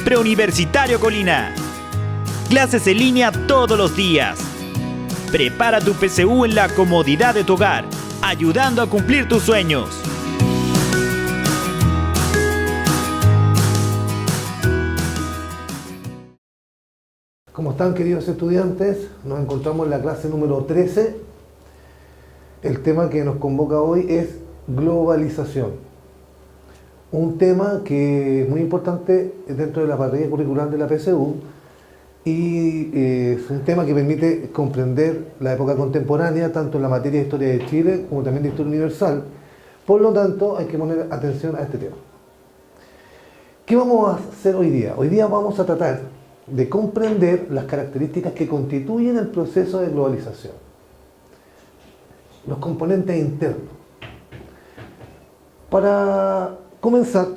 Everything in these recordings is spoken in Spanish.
Preuniversitario Colina. Clases en línea todos los días. Prepara tu PSU en la comodidad de tu hogar, ayudando a cumplir tus sueños. ¿Cómo están, queridos estudiantes? Nos encontramos en la clase número 13. El tema que nos convoca hoy es globalización. Un tema que es muy importante dentro de la parrilla curricular de la PSU y es un tema que permite comprender la época contemporánea, tanto en la materia de historia de Chile como también de historia universal. Por lo tanto, hay que poner atención a este tema. ¿Qué vamos a hacer hoy día? Hoy día vamos a tratar de comprender las características que constituyen el proceso de globalización, los componentes internos. Para comenzar,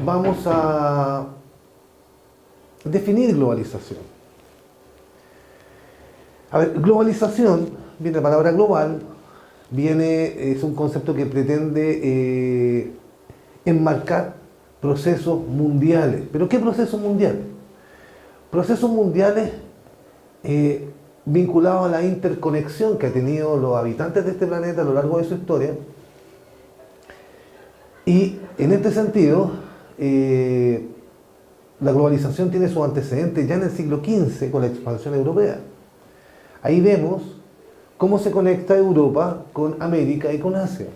vamos a definir globalización. A ver, globalización, viene la palabra global, es un concepto que pretende enmarcar procesos mundiales. ¿Pero qué procesos mundiales? Procesos mundiales vinculados a la interconexión que han tenido los habitantes de este planeta a lo largo de su historia. Y en este sentido, la globalización tiene su antecedente ya en el siglo XV con la expansión europea. Ahí vemos cómo se conecta Europa con América y con Asia.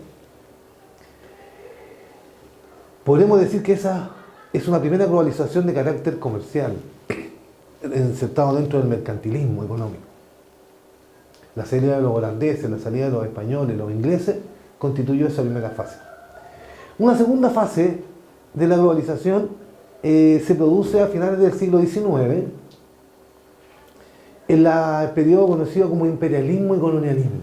Podemos decir que esa es una primera globalización de carácter comercial, insertado dentro del mercantilismo económico. La salida de los holandeses, la salida de los españoles, los ingleses, constituyó esa primera fase. Una segunda fase de la globalización se produce a finales del siglo XIX, en el periodo conocido como imperialismo y colonialismo.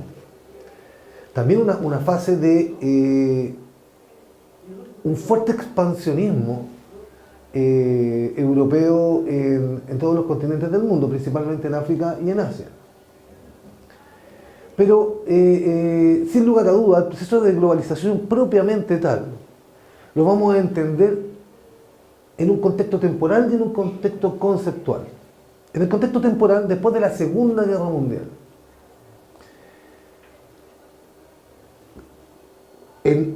También una fase de un fuerte expansionismo europeo en todos los continentes del mundo, principalmente en África y en Asia. Pero sin lugar a dudas, el proceso de globalización propiamente tal lo vamos a entender en un contexto temporal y en un contexto conceptual. En el contexto temporal, después de la Segunda Guerra Mundial, en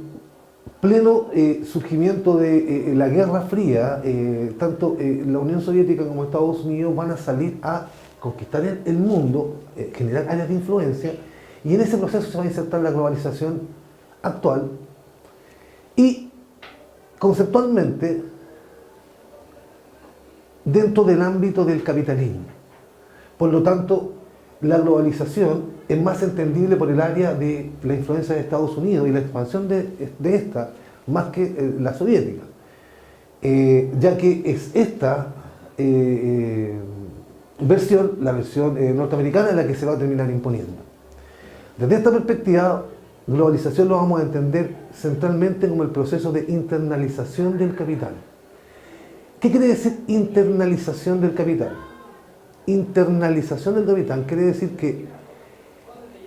pleno surgimiento de la Guerra Fría, tanto la Unión Soviética como Estados Unidos van a salir a conquistar el mundo, generar áreas de influencia, y en ese proceso se va a insertar la globalización actual. Y conceptualmente, dentro del ámbito del capitalismo. Por lo tanto, la globalización es más entendible por el área de la influencia de Estados Unidos y la expansión de esta, más que la soviética. Ya que es esta versión, la versión norteamericana, la que se va a terminar imponiendo. Desde esta perspectiva, globalización lo vamos a entender centralmente como el proceso de internalización del capital. ¿Qué quiere decir internalización del capital? Internalización del capital quiere decir que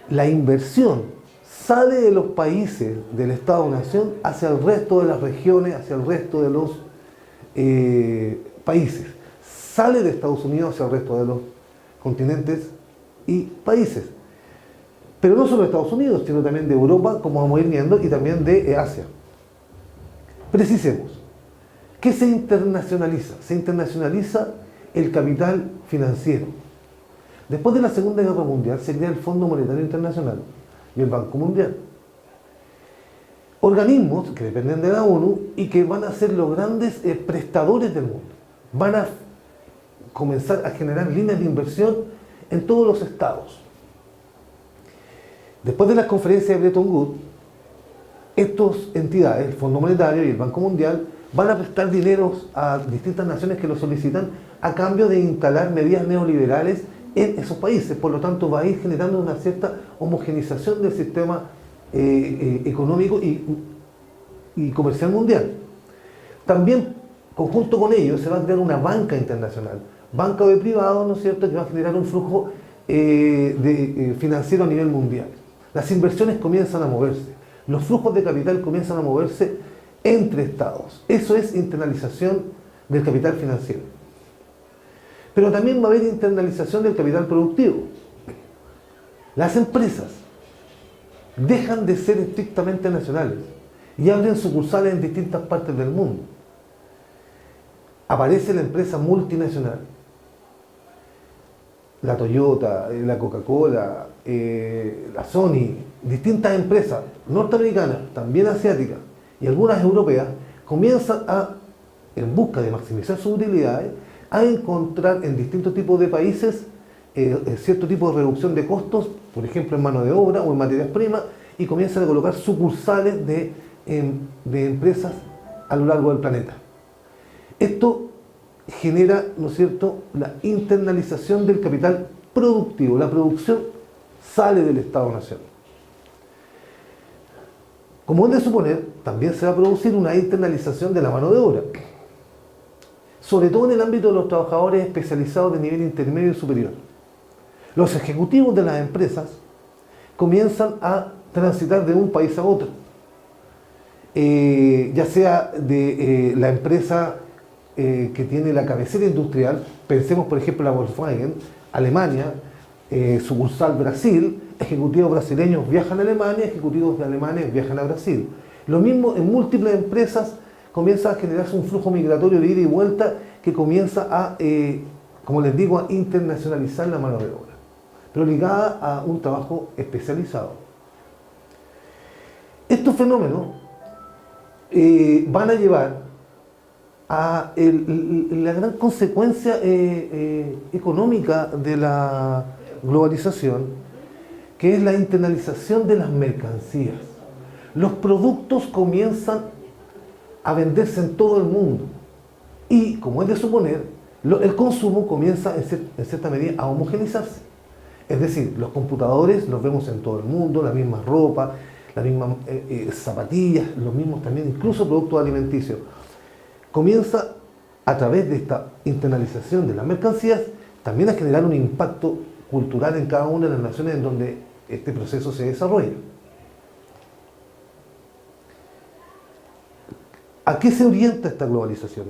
la inversión sale de los países del Estado-Nación hacia el resto de las regiones, hacia el resto de los países. Sale de Estados Unidos hacia el resto de los continentes y países. Pero no solo de Estados Unidos, sino también de Europa, como vamos a ir viendo, y también de Asia. Precisemos. ¿Qué se internacionaliza? Se internacionaliza el capital financiero. Después de la Segunda Guerra Mundial se crea el Fondo Monetario Internacional y el Banco Mundial. Organismos que dependen de la ONU y que van a ser los grandes prestadores del mundo. Van a comenzar a generar líneas de inversión en todos los estados. Después de las conferencias de Bretton Woods, estas entidades, el Fondo Monetario y el Banco Mundial, van a prestar dineros a distintas naciones que lo solicitan a cambio de instalar medidas neoliberales en esos países. Por lo tanto, va a ir generando una cierta homogenización del sistema económico y comercial mundial. También, conjunto con ello, se va a crear una banca internacional, banca de privados, ¿no es cierto?, que va a generar un flujo financiero a nivel mundial. Las inversiones comienzan a moverse, los flujos de capital comienzan a moverse entre estados. Eso es internalización del capital financiero. Pero también va a haber internalización del capital productivo. Las empresas dejan de ser estrictamente nacionales y abren sucursales en distintas partes del mundo. Aparece la empresa multinacional, la Toyota, la Coca-Cola, la Sony, distintas empresas norteamericanas, también asiáticas y algunas europeas, comienzan en busca de maximizar sus utilidades, a encontrar en distintos tipos de países cierto tipo de reducción de costos, por ejemplo en mano de obra o en materias primas, y comienzan a colocar sucursales de empresas a lo largo del planeta. Esto genera, ¿no es cierto?, la internalización del capital productivo. La producción sale del Estado-Nación. Como es de suponer, también se va a producir una internalización de la mano de obra, sobre todo en el ámbito de los trabajadores especializados de nivel intermedio y superior. Los ejecutivos de las empresas comienzan a transitar de un país a otro, ya sea de la empresa que tiene la cabecera industrial, pensemos por ejemplo en la Volkswagen, Alemania, sucursal Brasil, ejecutivos brasileños viajan a Alemania, ejecutivos alemanes viajan a Brasil. Lo mismo en múltiples empresas comienza a generarse un flujo migratorio de ida y vuelta que comienza a, como les digo, a internacionalizar la mano de obra, pero ligada a un trabajo especializado. Estos fenómenos van a llevar a la gran consecuencia económica de la globalización, que es la internalización de las mercancías. Los productos comienzan a venderse en todo el mundo y, como es de suponer, el consumo comienza en cierta medida a homogeneizarse. Es decir, los computadores los vemos en todo el mundo, la misma ropa, las mismas zapatillas, los mismos también, incluso productos alimenticios. Comienza a través de esta internalización de las mercancías también a generar un impacto cultural en cada una de las naciones en donde este proceso se desarrolla. ¿A qué se orienta esta globalización?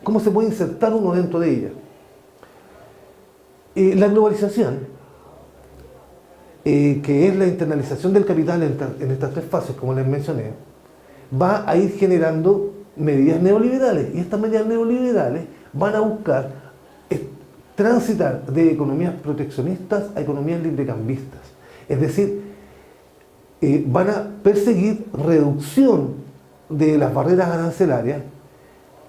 ¿Cómo se puede insertar uno dentro de ella? La globalización, que es la internalización del capital en estas tres fases, como les mencioné, va a ir generando medidas neoliberales, y estas medidas neoliberales van a buscar transitar de economías proteccionistas a economías librecambistas. Es decir, van a perseguir reducción de las barreras arancelarias,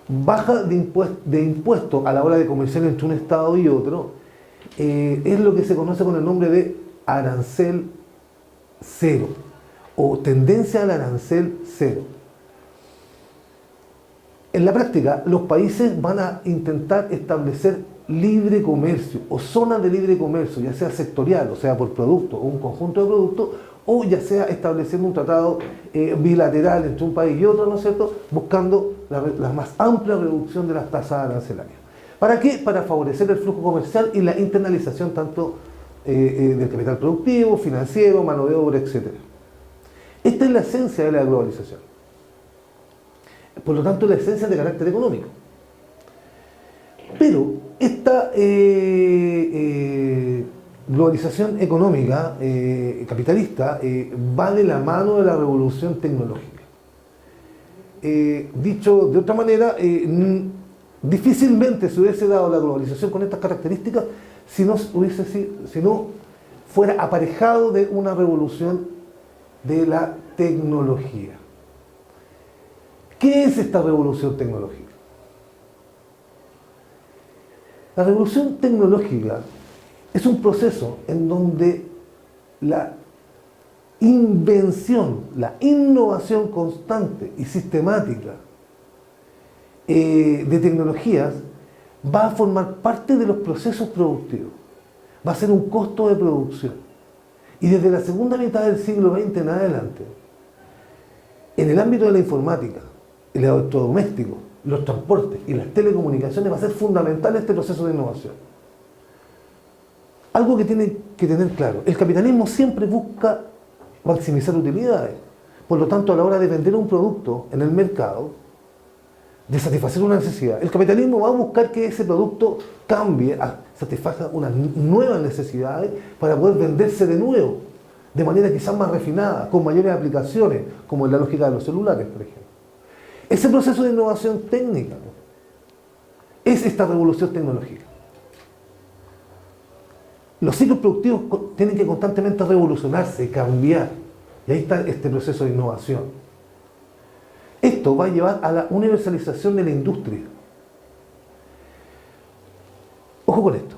baja de impuestos a la hora de comerciar entre un Estado y otro, es lo que se conoce con el nombre de arancel cero, o tendencia al arancel cero. En la práctica, los países van a intentar establecer libre comercio o zonas de libre comercio, ya sea sectorial, o sea por producto o un conjunto de productos, o ya sea estableciendo un tratado bilateral entre un país y otro, ¿no es cierto?, buscando la más amplia reducción de las tasas arancelarias. ¿Para qué? Para favorecer el flujo comercial y la internalización tanto del capital productivo, financiero, mano de obra, etc. Esta es la esencia de la globalización. Por lo tanto, la esencia es de carácter económico. Pero esta globalización económica, capitalista, va de la mano de la revolución tecnológica. Dicho de otra manera, difícilmente se hubiese dado la globalización con estas características si no fuera aparejado de una revolución de la tecnología. ¿Qué es esta revolución tecnológica? La revolución tecnológica es un proceso en donde la invención, la innovación constante y sistemática de tecnologías va a formar parte de los procesos productivos, va a ser un costo de producción. Y desde la segunda mitad del siglo XX en adelante, en el ámbito de la informática, el electrodoméstico, los transportes y las telecomunicaciones va a ser fundamental este proceso de innovación. Algo que tiene que tener claro, el capitalismo siempre busca maximizar utilidades. Por lo tanto, a la hora de vender un producto en el mercado, de satisfacer una necesidad. El capitalismo va a buscar que ese producto cambie, satisfaga unas nuevas necesidades para poder venderse de nuevo, de manera quizás más refinada, con mayores aplicaciones, como en la lógica de los celulares, por ejemplo. Ese proceso de innovación técnica, ¿no?, es esta revolución tecnológica. Los ciclos productivos tienen que constantemente revolucionarse, cambiar, y ahí está este proceso de innovación. Esto va a llevar a la universalización de la industria. Ojo con esto.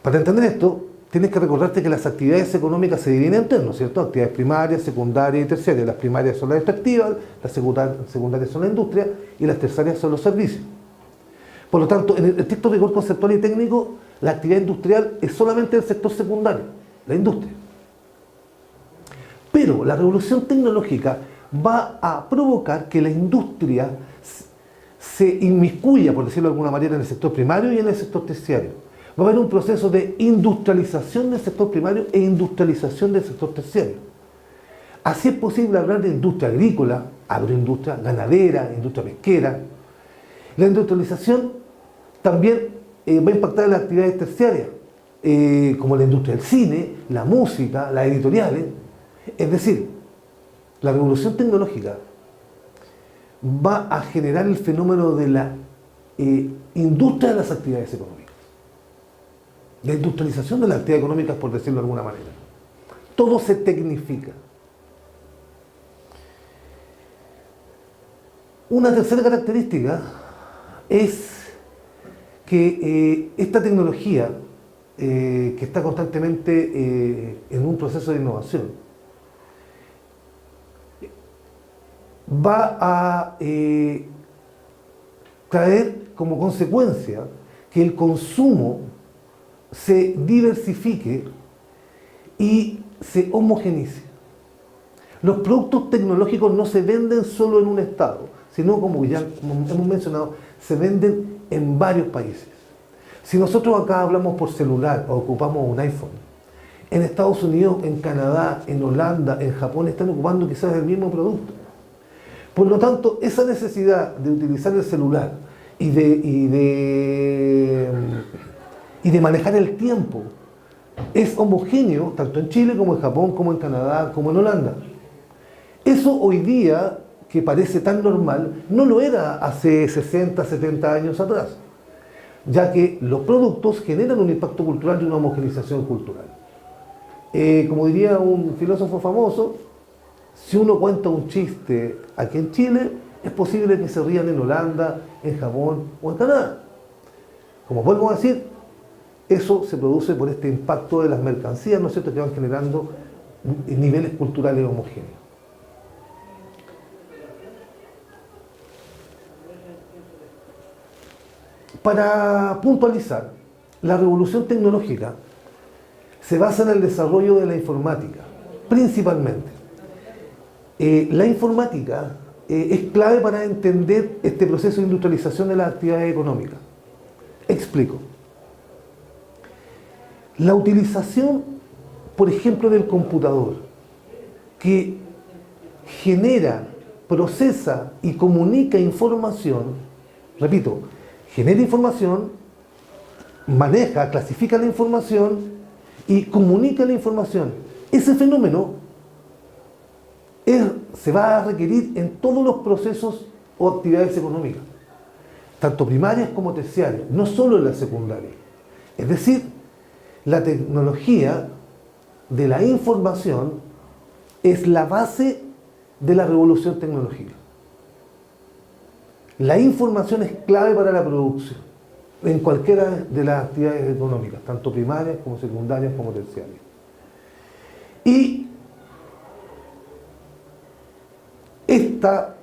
Para entender esto, tienes que recordarte que las actividades económicas se dividen en tres, ¿no es cierto? Actividades primarias, secundarias y terciarias. Las primarias son las extractivas, las secundarias son la industria y las terciarias son los servicios. Por lo tanto, en el estricto rigor conceptual y técnico, la actividad industrial es solamente el sector secundario, la industria. Pero la revolución tecnológica va a provocar que la industria se inmiscuya, por decirlo de alguna manera, en el sector primario y en el sector terciario. Va a haber un proceso de industrialización del sector primario e industrialización del sector terciario. Así es posible hablar de industria agrícola, agroindustria, ganadera, industria pesquera. La industrialización también va a impactar en las actividades terciarias, como la industria del cine, la música, las editoriales. Es decir, la revolución tecnológica va a generar el fenómeno de la industria de las actividades económicas. La industrialización de las actividades económicas, por decirlo de alguna manera. Todo se tecnifica. Una tercera característica es que esta tecnología, que está constantemente en un proceso de innovación, va a traer como consecuencia que el consumo se diversifique y se homogenice. Los productos tecnológicos no se venden solo en un estado, sino, como ya hemos mencionado, se venden en varios países. Si nosotros acá hablamos por celular o ocupamos un iPhone, en Estados Unidos, en Canadá, en Holanda, en Japón están ocupando quizás el mismo producto. Por lo tanto, esa necesidad de utilizar el celular y de manejar el tiempo es homogéneo tanto en Chile como en Japón, como en Canadá, como en Holanda. Eso hoy día, que parece tan normal, no lo era hace 60, 70 años atrás, ya que los productos generan un impacto cultural y una homogenización cultural. Como diría un filósofo famoso, si uno cuenta un chiste aquí en Chile, es posible que se rían en Holanda, en Japón o en Canadá. Como vuelvo a decir, eso se produce por este impacto de las mercancías, ¿no es cierto?, que van generando niveles culturales homogéneos. Para puntualizar, la revolución tecnológica se basa en el desarrollo de la informática, principalmente. La informática es clave para entender este proceso de industrialización de las actividades económicas. Explico. La utilización, por ejemplo, del computador, que genera, procesa y comunica información, repito, genera información, maneja, clasifica la información y comunica la información. Ese fenómeno se va a requerir en todos los procesos o actividades económicas, tanto primarias como terciarias, no solo en la secundaria. Es decir, la tecnología de la información es la base de la revolución tecnológica. La información es clave para la producción en cualquiera de las actividades económicas, tanto primarias como secundarias como terciarias. Y esta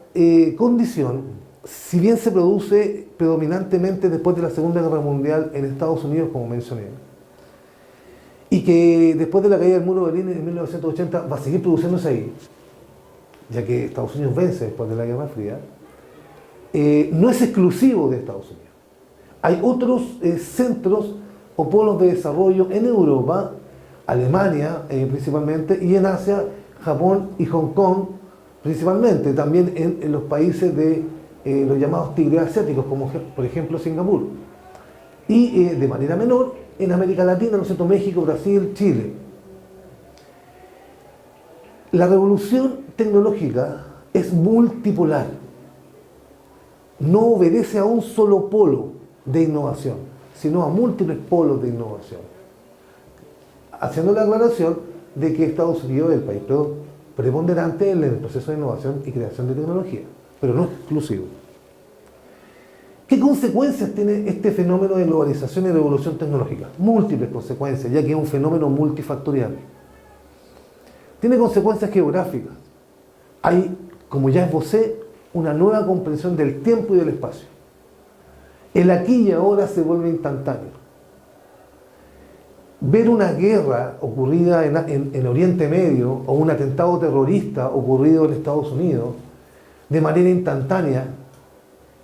condición, si bien se produce predominantemente después de la Segunda Guerra Mundial en Estados Unidos, como mencioné, y que después de la caída del muro de Berlín en 1980 va a seguir produciéndose ahí, ya que Estados Unidos vence después de la Guerra Fría, no es exclusivo de Estados Unidos. Hay otros centros o polos de desarrollo en Europa, Alemania principalmente, y en Asia, Japón y Hong Kong principalmente, también en los países de los llamados tigres asiáticos, como por ejemplo Singapur. Y de manera menor, en América Latina, ¿no es cierto?, México, Brasil, Chile. La revolución tecnológica es multipolar. No obedece a un solo polo de innovación, sino a múltiples polos de innovación. Haciendo la aclaración de que Estados Unidos es el país preponderante en el proceso de innovación y creación de tecnología, pero no exclusivo. ¿Qué consecuencias tiene este fenómeno de globalización y revolución tecnológica? Múltiples consecuencias, ya que es un fenómeno multifactorial. Tiene consecuencias geográficas. Hay, como ya esbocé, una nueva comprensión del tiempo y del espacio. El aquí y ahora se vuelve instantáneo. Ver una guerra ocurrida en Oriente Medio o un atentado terrorista ocurrido en Estados Unidos de manera instantánea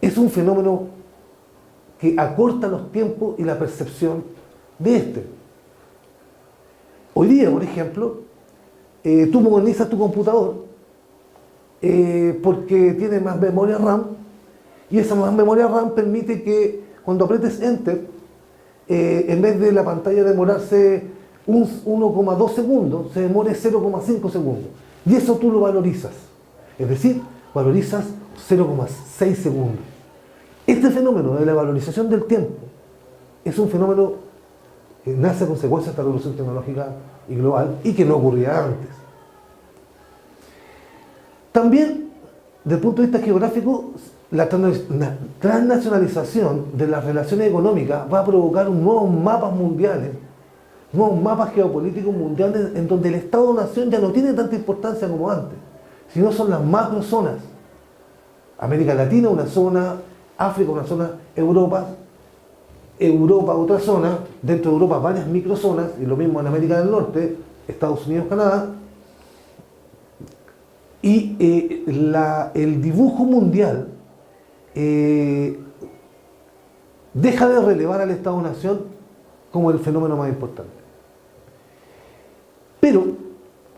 es un fenómeno que acorta los tiempos y la percepción de este. Hoy día, por ejemplo, tú modernizas tu computador porque tiene más memoria RAM, y esa más memoria RAM permite que cuando apretes Enter, en vez de la pantalla demorarse 1,2 segundos, se demore 0,5 segundos. Y eso tú lo valorizas. Es decir, valorizas 0,6 segundos. Este fenómeno de la valorización del tiempo es un fenómeno que nace a consecuencia de esta revolución tecnológica y global y que no ocurría antes. También, desde el punto de vista geográfico, la transnacionalización de las relaciones económicas va a provocar nuevos mapas mundiales, nuevos mapas geopolíticos mundiales en donde el Estado-nación ya no tiene tanta importancia como antes, sino son las macrozonas. América Latina una zona, África una zona, Europa otra zona, dentro de Europa varias microzonas, y lo mismo en América del Norte, Estados Unidos, Canadá. Y el dibujo mundial deja de relevar al Estado-nación como el fenómeno más importante. Pero,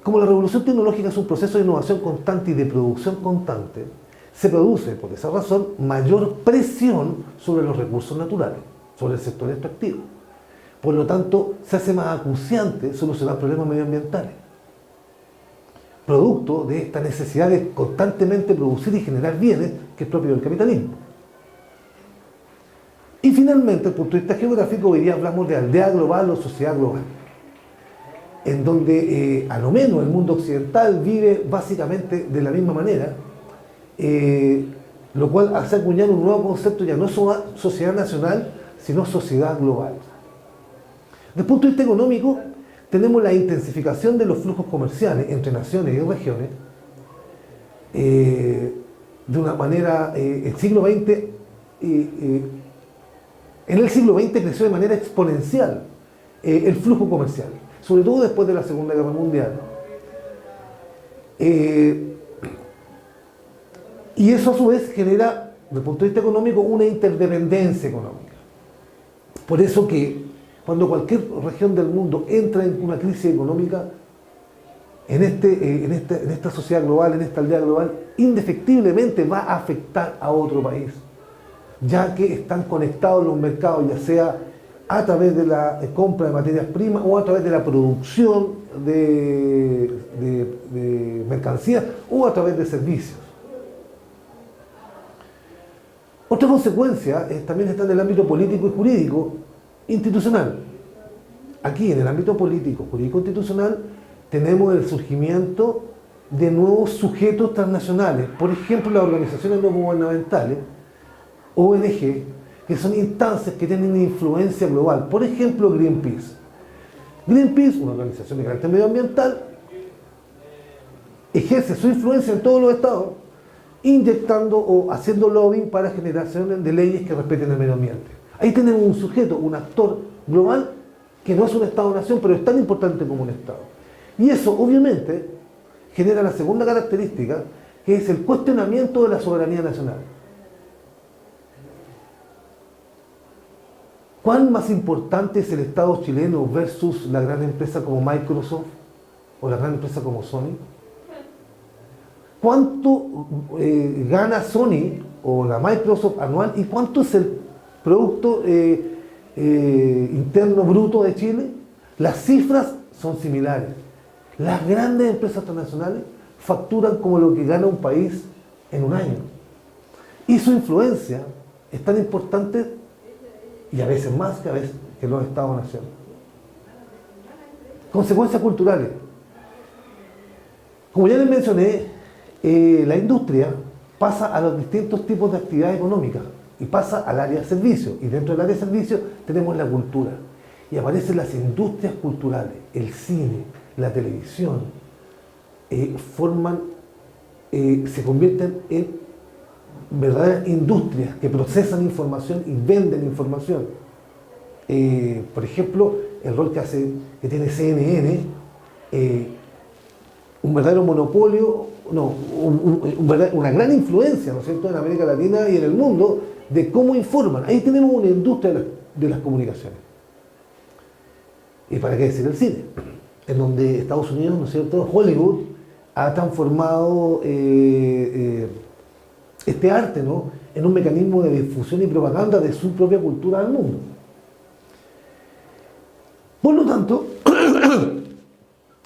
como la revolución tecnológica es un proceso de innovación constante y de producción constante, se produce, por esa razón, mayor presión sobre los recursos naturales, sobre el sector extractivo. Por lo tanto, se hace más acuciante solucionar problemas medioambientales, producto de esta necesidad de constantemente producir y generar bienes que es propio del capitalismo. Y finalmente, desde el punto de vista geográfico, hoy día hablamos de aldea global o sociedad global, en donde a lo menos el mundo occidental vive básicamente de la misma manera, lo cual hace acuñar un nuevo concepto, ya no es sociedad nacional, sino sociedad global. Desde el punto de vista económico, tenemos la intensificación de los flujos comerciales entre naciones y regiones de una manera, el siglo XX, en el siglo XX creció de manera exponencial el flujo comercial, sobre todo después de la Segunda Guerra Mundial. Y eso a su vez genera, desde el punto de vista económico, una interdependencia económica. Por eso que cuando cualquier región del mundo entra en una crisis económica, en esta sociedad global, en esta aldea global, indefectiblemente va a afectar a otro país, ya que están conectados los mercados, ya sea a través de la compra de materias primas o a través de la producción de mercancías o a través de servicios. Otra consecuencia también está en el ámbito político y jurídico institucional. Aquí, en el ámbito político, jurídico institucional, tenemos el surgimiento de nuevos sujetos transnacionales, por ejemplo, las organizaciones no gubernamentales, ONG, que son instancias que tienen influencia global. Por ejemplo, Greenpeace. Greenpeace, una organización de carácter medioambiental, ejerce su influencia en todos los estados, inyectando o haciendo lobbying para generación de leyes que respeten el medio ambiente. Ahí tenemos un sujeto, un actor global que no es un Estado-nación, pero es tan importante como un Estado. Y eso, obviamente, genera la segunda característica, que es el cuestionamiento de la soberanía nacional. ¿Cuán más importante es el Estado chileno versus la gran empresa como Microsoft o la gran empresa como Sony? cuánto gana Sony o la Microsoft anual y cuánto es el Producto Interno Bruto de Chile. Las cifras son similares. Las grandes empresas transnacionales facturan como lo que gana un país en un año. Y su influencia es tan importante y a veces más que los Estados-nación. Consecuencias culturales. Como ya les mencioné, la industria pasa a los distintos tipos de actividades económicas y pasa al área de servicios. Y dentro del área de servicios tenemos la cultura. Y aparecen las industrias culturales, el cine, la televisión, se convierten en verdaderas industrias que procesan información y venden información. Por ejemplo, el rol que tiene CNN, un verdadero monopolio, una gran influencia, ¿no es cierto?, en América Latina y en el mundo de cómo informan. Ahí tenemos una industria de las comunicaciones. ¿Y para qué decir el cine? En donde Estados Unidos, ¿no es cierto?, Hollywood ha transformado este arte, ¿no?, en un mecanismo de difusión y propaganda de su propia cultura al mundo. Por lo tanto,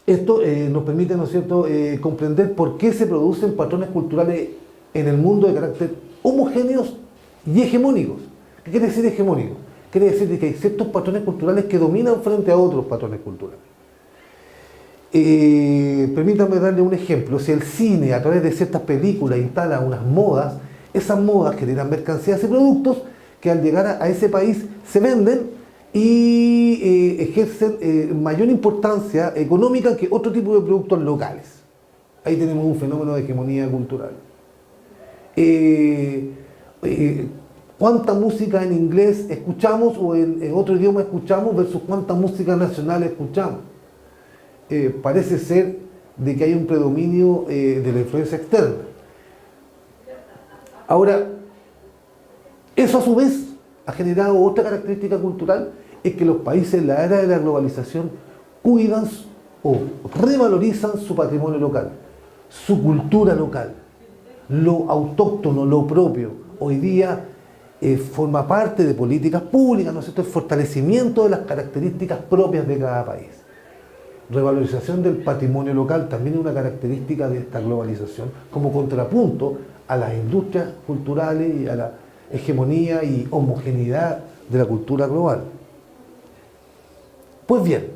esto nos permite, ¿no es cierto?, comprender por qué se producen patrones culturales en el mundo de carácter homogéneos y hegemónicos. ¿Qué quiere decir hegemónico? Quiere decir que hay ciertos patrones culturales que dominan frente a otros patrones culturales. Permítanme darle un ejemplo. Si el cine, a través de ciertas películas, instala unas modas, esas modas generan mercancías y productos que al llegar a ese país se venden y ejercen mayor importancia económica que otro tipo de productos locales. Ahí tenemos un fenómeno de hegemonía cultural. ¿Cuánta música en inglés escuchamos o en otro idioma escuchamos versus cuánta música nacional escuchamos? Parece ser de que hay un predominio de la influencia externa. Ahora, eso a su vez ha generado otra característica cultural, es que los países en la era de la globalización cuidan o revalorizan su patrimonio local, su cultura local, lo autóctono, lo propio. Hoy día forma parte de políticas públicas, ¿no es cierto?, el fortalecimiento de las características propias de cada país. Revalorización del patrimonio local también es una característica de esta globalización, como contrapunto a las industrias culturales y a la hegemonía y homogeneidad de la cultura global. Pues bien,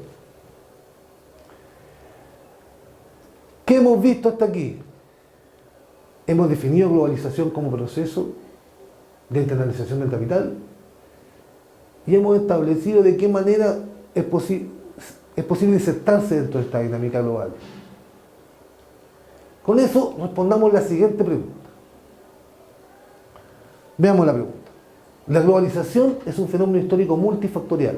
¿qué hemos visto hasta aquí? Hemos definido globalización como proceso de internalización del capital y hemos establecido de qué manera es posible insertarse dentro de esta dinámica global. Con eso respondamos la siguiente pregunta. Veamos la pregunta. La globalización es un fenómeno histórico multifactorial.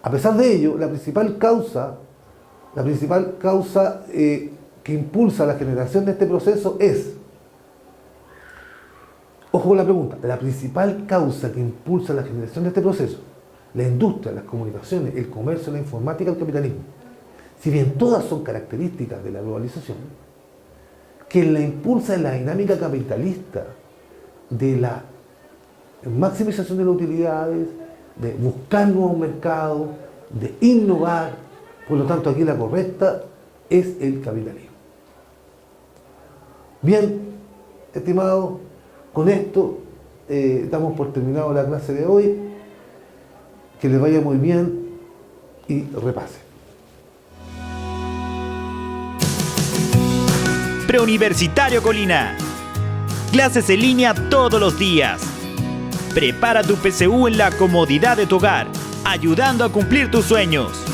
A pesar de ello, la principal causa que impulsa la generación de este proceso es, ojo con la pregunta, la principal causa que impulsa la generación de este proceso, la industria, las comunicaciones, el comercio, la informática, el capitalismo. Si bien todas son características de la globalización, quien la impulsa es la dinámica capitalista de la maximización de las utilidades, de buscar nuevos mercados, de innovar. Por lo tanto, aquí la correcta es el capitalismo. Bien, estimados, con esto damos por terminado la clase de hoy. Que les vaya muy bien y repasen. Preuniversitario Colina. Clases en línea todos los días. Prepara tu PSU en la comodidad de tu hogar, ayudando a cumplir tus sueños.